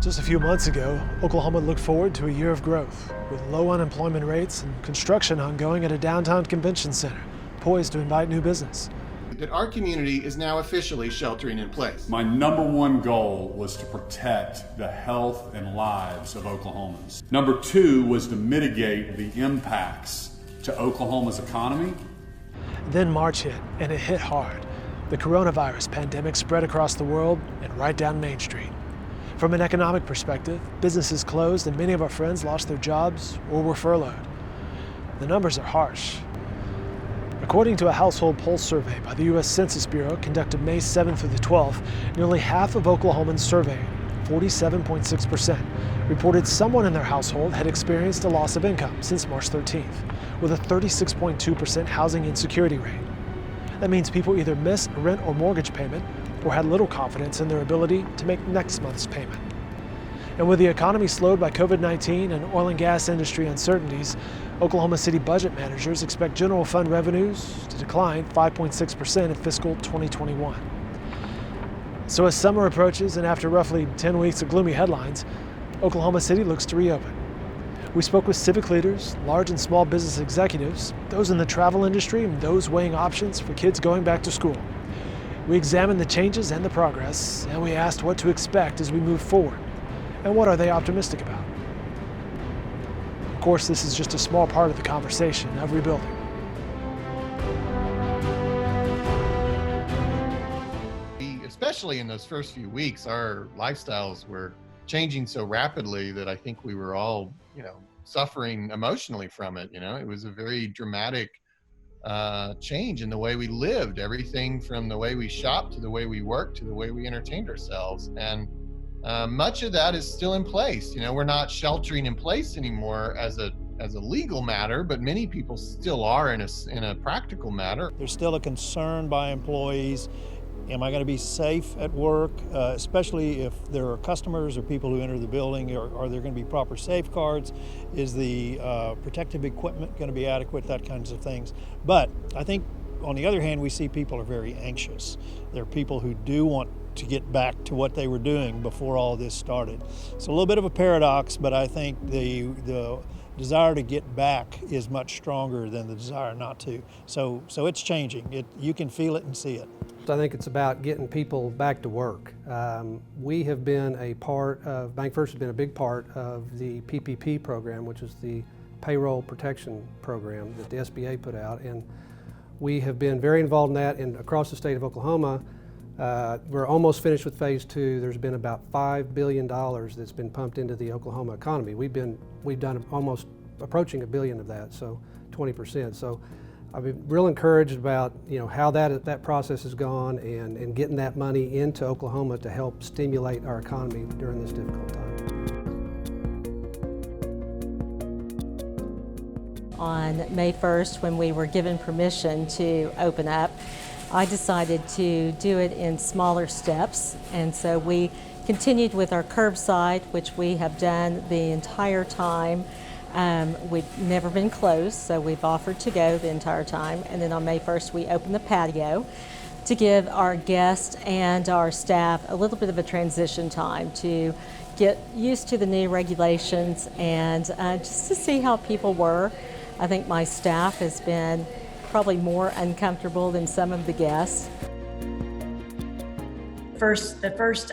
Just a few months ago, Oklahoma looked forward to a year of growth, with low unemployment rates and construction ongoing at a downtown convention center, poised to invite new business. That our community is now officially sheltering in place. My number one goal was to protect the health and lives of Oklahomans. Number two was to mitigate the impacts to Oklahoma's economy. Then March hit, and it hit hard. The coronavirus pandemic spread across the world and right down Main Street. From an economic perspective, businesses closed and many of our friends lost their jobs or were furloughed. The numbers are harsh. According to a household pulse survey by the U.S. Census Bureau conducted May 7th through the 12th, nearly half of Oklahomans surveyed, 47.6%, reported someone in their household had experienced a loss of income since March 13th, with a 36.2% housing insecurity rate. That means people either missed a rent or mortgage payment or had little confidence in their ability to make next month's payment. And with the economy slowed by COVID-19 and oil and gas industry uncertainties, Oklahoma City budget managers expect general fund revenues to decline 5.6% in fiscal 2021. So as summer approaches and after roughly 10 weeks of gloomy headlines, Oklahoma City looks to reopen. We spoke with civic leaders, large and small business executives, those in the travel industry, and those weighing options for kids going back to school. We examined the changes and the progress, and we asked what to expect as we move forward, and what are they optimistic about. Of course, this is just a small part of the conversation of rebuilding. Especially in those first few weeks, our lifestyles were changing so rapidly that I think we were all, suffering emotionally from it. It was a very dramatic change in the way we lived, everything from the way we shopped to the way we worked to the way we entertained ourselves. And much of that is still in place. We're not sheltering in place anymore as a legal matter, but many people still are in a practical matter. There's still a concern by employees. Am I going to be safe at work, especially if there are customers or people who enter the building? Are there going to be proper safeguards? Is the protective equipment going to be adequate? That kinds of things. But I think on the other hand, we see people are very anxious. There are people who do want to get back to what they were doing before all this started. It's a little bit of a paradox, but I think the desire to get back is much stronger than the desire not to. So it's changing. You can feel it and see it. I think it's about getting people back to work. We have been a part of, BankFirst has been a big part of the PPP program, which is the payroll protection program that the SBA put out. And we have been very involved in that, and across the state of Oklahoma, we're almost finished with phase two. There's been about $5 billion that's been pumped into the Oklahoma economy. We've done almost approaching $1 billion of that, so 20%. So I've been real encouraged about how that process has gone and getting that money into Oklahoma to help stimulate our economy during this difficult time. On May 1st, when we were given permission to open up, I decided to do it in smaller steps, and so we continued with our curbside, which we have done the entire time. We've never been closed, so we've offered to go the entire time. And then on May 1st, we opened the patio to give our guests and our staff a little bit of a transition time to get used to the new regulations and just to see how people were. I think my staff has been probably more uncomfortable than some of the guests. The first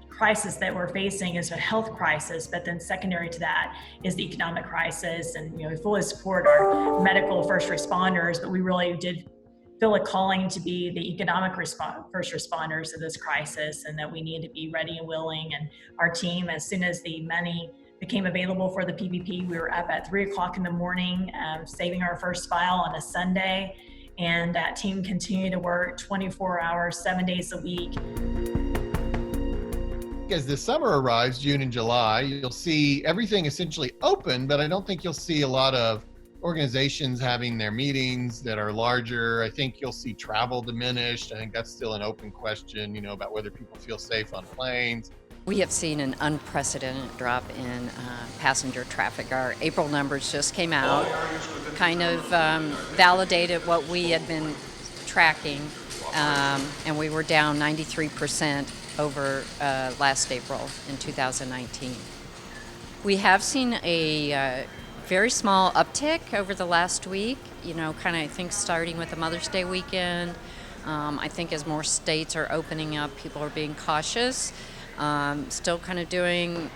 crisis that we're facing is a health crisis, but then secondary to that is the economic crisis. And we fully support our medical first responders, but we really did feel a calling to be the economic first responders of this crisis, and that we need to be ready and willing. And our team, as soon as the money became available for the PPP, we were up at 3 o'clock in the morning, saving our first file on a Sunday. And that team continued to work 24 hours, 7 days a week. As the summer arrives, June and July, you'll see everything essentially open, but I don't think you'll see a lot of organizations having their meetings that are larger. I think you'll see travel diminished. I think that's still an open question, about whether people feel safe on planes. We have seen an unprecedented drop in passenger traffic. Our April numbers just came out, kind of validated what we had been tracking, and we were down 93% over last April in 2019. We have seen a very small uptick over the last week, kind of I think starting with the Mother's Day weekend. I think as more states are opening up, people are being cautious. Still kind of doing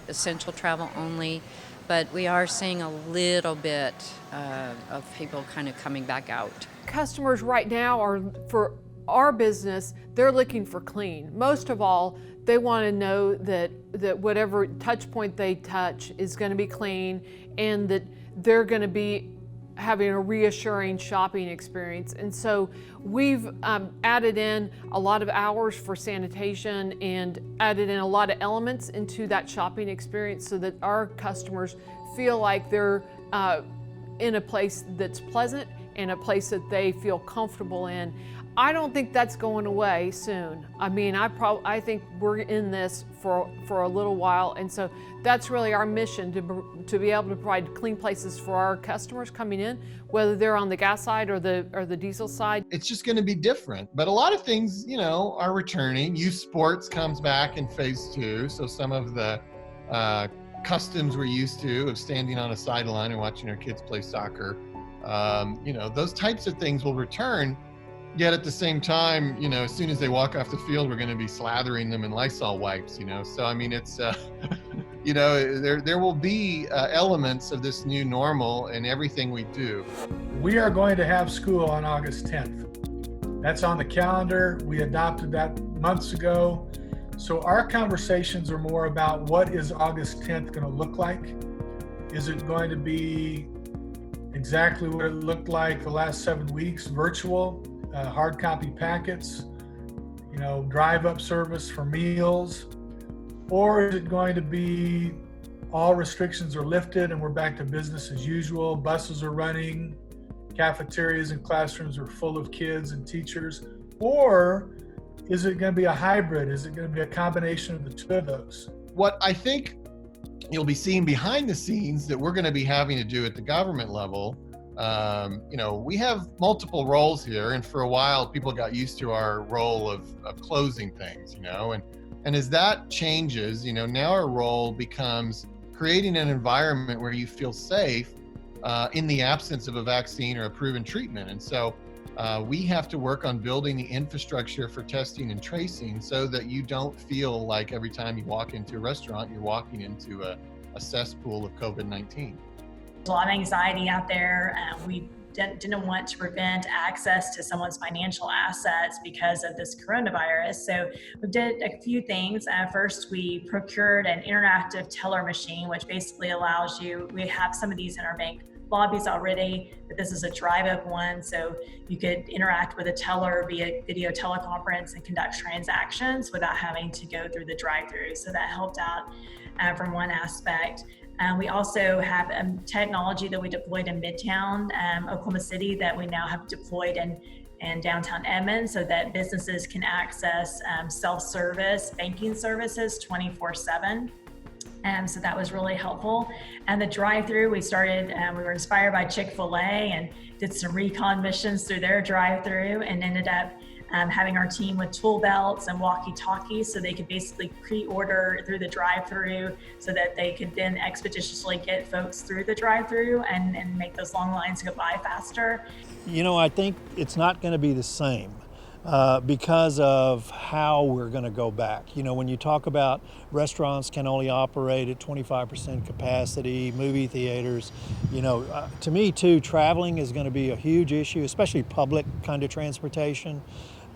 essential travel only, but we are seeing a little bit of people kind of coming back out. Customers right now are, for our business, they're looking for clean. Most of all, they want to know that whatever touch point they touch is going to be clean, and that they're going to be having a reassuring shopping experience. And so we've added in a lot of hours for sanitation and added in a lot of elements into that shopping experience so that our customers feel like they're in a place that's pleasant and a place that they feel comfortable in. I don't think that's going away soon. I mean, I think we're in this for a little while, and so that's really our mission, to be able to provide clean places for our customers coming in, whether they're on the gas side or the diesel side. It's just going to be different, but a lot of things, are returning. Youth sports comes back in phase 2, so some of the customs we're used to of standing on a sideline and watching our kids play soccer, those types of things will return. Yet at the same time, as soon as they walk off the field, we're going to be slathering them in Lysol wipes, So, I mean, it's, there will be elements of this new normal in everything we do. We are going to have school on August 10th. That's on the calendar. We adopted that months ago. So our conversations are more about what is August 10th going to look like? Is it going to be exactly what it looked like the last 7 weeks, virtual? Hard copy packets, drive-up service for meals, or is it going to be all restrictions are lifted and we're back to business as usual, buses are running, cafeterias and classrooms are full of kids and teachers, or is it going to be a hybrid? Is it going to be a combination of the two of those? What I think you'll be seeing behind the scenes that we're going to be having to do at the government level, we have multiple roles here, and for a while people got used to our role of closing things, and as that changes, now our role becomes creating an environment where you feel safe in the absence of a vaccine or a proven treatment. And so we have to work on building the infrastructure for testing and tracing so that you don't feel like every time you walk into a restaurant, you're walking into a cesspool of COVID-19. A lot of anxiety out there. We didn't want to prevent access to someone's financial assets because of this coronavirus. So we did a few things. First, we procured an interactive teller machine, which basically allows you, we have some of these in our bank lobbies already, but this is a drive-up one. So you could interact with a teller via video teleconference and conduct transactions without having to go through the drive-through. So that helped out from one aspect. We also have technology that we deployed in Midtown, Oklahoma City, that we now have deployed in downtown Edmond so that businesses can access self-service banking services 24/7. So that was really helpful. And the drive-through, we were inspired by Chick-fil-A and did some recon missions through their drive-through and ended up having our team with tool belts and walkie-talkies so they could basically pre-order through the drive-through so that they could then expeditiously get folks through the drive-through and make those long lines go by faster. I think it's not going to be the same because of how we're going to go back. When you talk about restaurants can only operate at 25% capacity, movie theaters, to me too, traveling is going to be a huge issue, especially public kind of transportation.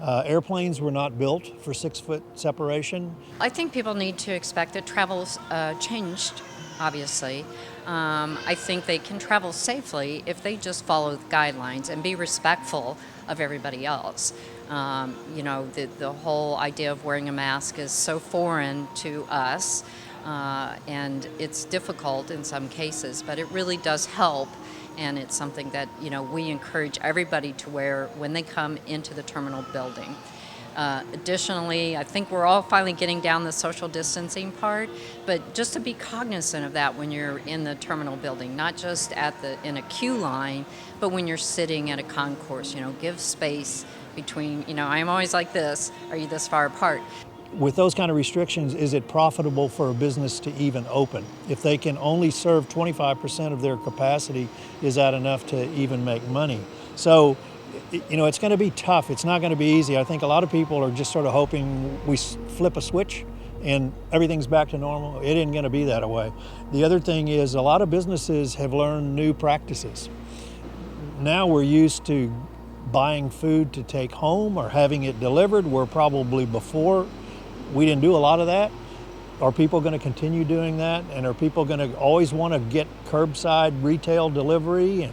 Airplanes were not built for 6-foot separation. I think people need to expect that travel's changed, obviously. I think they can travel safely if they just follow the guidelines and be respectful of everybody else. The whole idea of wearing a mask is so foreign to us, and it's difficult in some cases, but it really does help. And it's something that, we encourage everybody to wear when they come into the terminal building. Additionally, I think we're all finally getting down the social distancing part, but just to be cognizant of that when you're in the terminal building, not just in a queue line, but when you're sitting at a concourse, give space between, I'm always like this, are you this far apart? With those kind of restrictions, is it profitable for a business to even open? If they can only serve 25% of their capacity, is that enough to even make money? So, it's going to be tough. It's not going to be easy. I think a lot of people are just sort of hoping we flip a switch and everything's back to normal. It isn't going to be that way. The other thing is a lot of businesses have learned new practices. Now we're used to buying food to take home or having it delivered, where probably before we didn't do a lot of that. Are people going to continue doing that? And are people going to always want to get curbside retail delivery?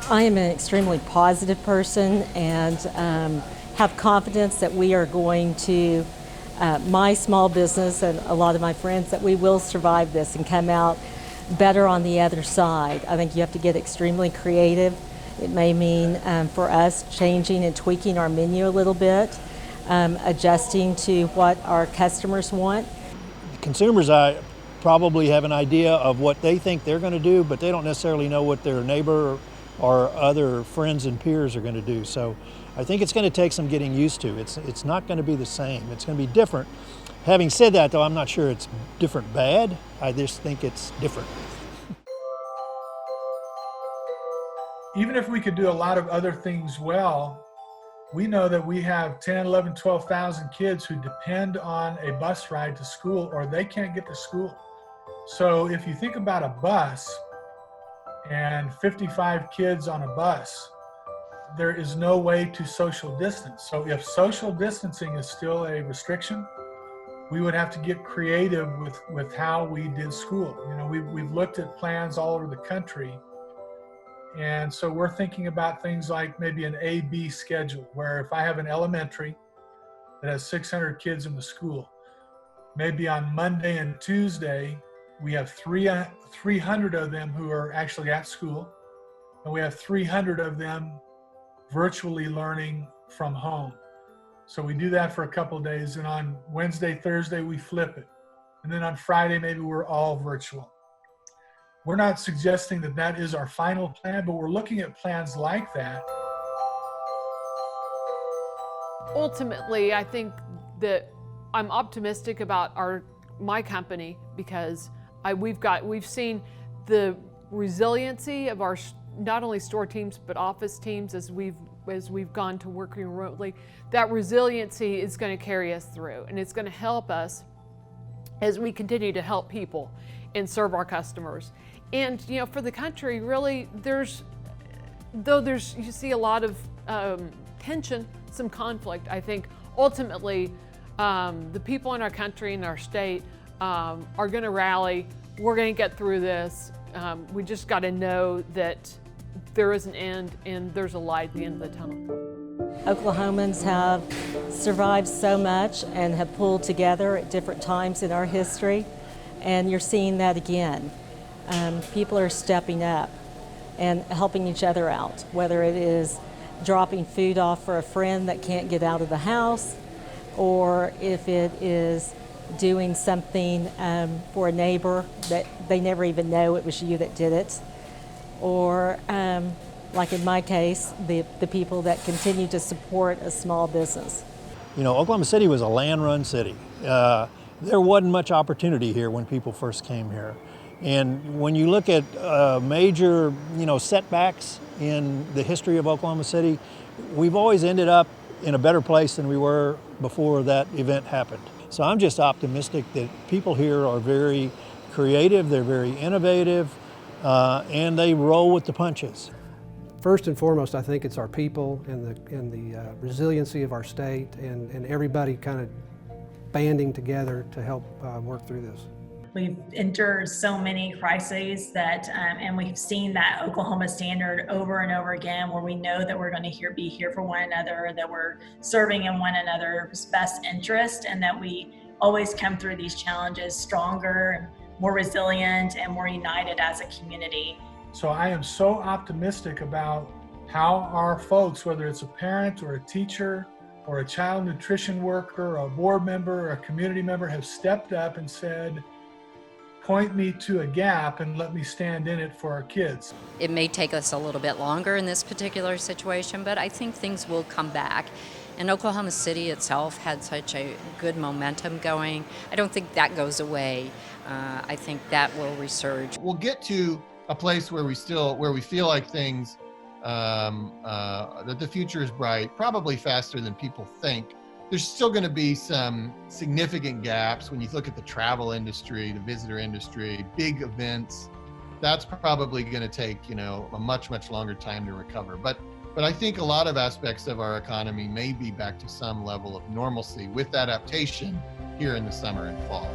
I am an extremely positive person and have confidence that we are going to, my small business and a lot of my friends, that we will survive this and come out better on the other side. I think you have to get extremely creative. It may mean for us changing and tweaking our menu a little bit, adjusting to what our customers want. Consumers probably have an idea of what they think they're going to do, but they don't necessarily know what their neighbor or other friends and peers are going to do. So I think it's going to take some getting used to. It's not going to be the same. It's going to be different. Having said that, though, I'm not sure it's different bad. I just think it's different. Even if we could do a lot of other things well, we know that we have 10, 11, 12,000 kids who depend on a bus ride to school, or they can't get to school. So if you think about a bus and 55 kids on a bus, there is no way to social distance. So if social distancing is still a restriction, we would have to get creative with how we did school. We've looked at plans all over the country. And so we're thinking about things like maybe an A-B schedule, where if I have an elementary that has 600 kids in the school, maybe on Monday and Tuesday, we have 300 of them who are actually at school, and we have 300 of them virtually learning from home. So we do that for a couple of days, and on Wednesday, Thursday, we flip it. And then on Friday, maybe we're all virtual. We're not suggesting that that is our final plan, but we're looking at plans like that. Ultimately, I think that I'm optimistic about my company because we've seen the resiliency of our not only store teams but office teams as we've gone to working remotely. That resiliency is going to carry us through, and it's going to help us as we continue to help people and serve our customers. And for the country, really, you see a lot of tension, some conflict. I think ultimately the people in our country and our state are going to rally. We're going to get through this. We just got to know that there is an end and there's a light at the end of the tunnel. Oklahomans have survived so much and have pulled together at different times in our history, and you're seeing that again. People are stepping up and helping each other out, whether it is dropping food off for a friend that can't get out of the house, or if it is doing something for a neighbor that they never even know it was you that did it, or like in my case, the people that continue to support a small business. Oklahoma City was a land-run city. There wasn't much opportunity here when people first came here. And when you look at major, setbacks in the history of Oklahoma City, we've always ended up in a better place than we were before that event happened. So I'm just optimistic that people here are very creative, they're very innovative, and they roll with the punches. First and foremost, I think it's our people and the resiliency of our state and everybody kind of banding together to help work through this. We've endured so many crises that, and we've seen that Oklahoma standard over and over again, where we know that we're going to be here for one another, that we're serving in one another's best interest, and that we always come through these challenges stronger, more resilient, and more united as a community. So I am so optimistic about how our folks, whether it's a parent or a teacher or a child nutrition worker or a board member or a community member, have stepped up and said, point me to a gap and let me stand in it for our kids. It may take us a little bit longer in this particular situation, but I think things will come back. And Oklahoma City itself had such a good momentum going. I don't think that goes away. I think that will resurge. We'll get to a place where we feel like things, that the future is bright, probably faster than people think. There's still going to be some significant gaps when you look at the travel industry, the visitor industry, big events. That's probably going to take, a much, much longer time to recover. But I think a lot of aspects of our economy may be back to some level of normalcy with adaptation here in the summer and fall.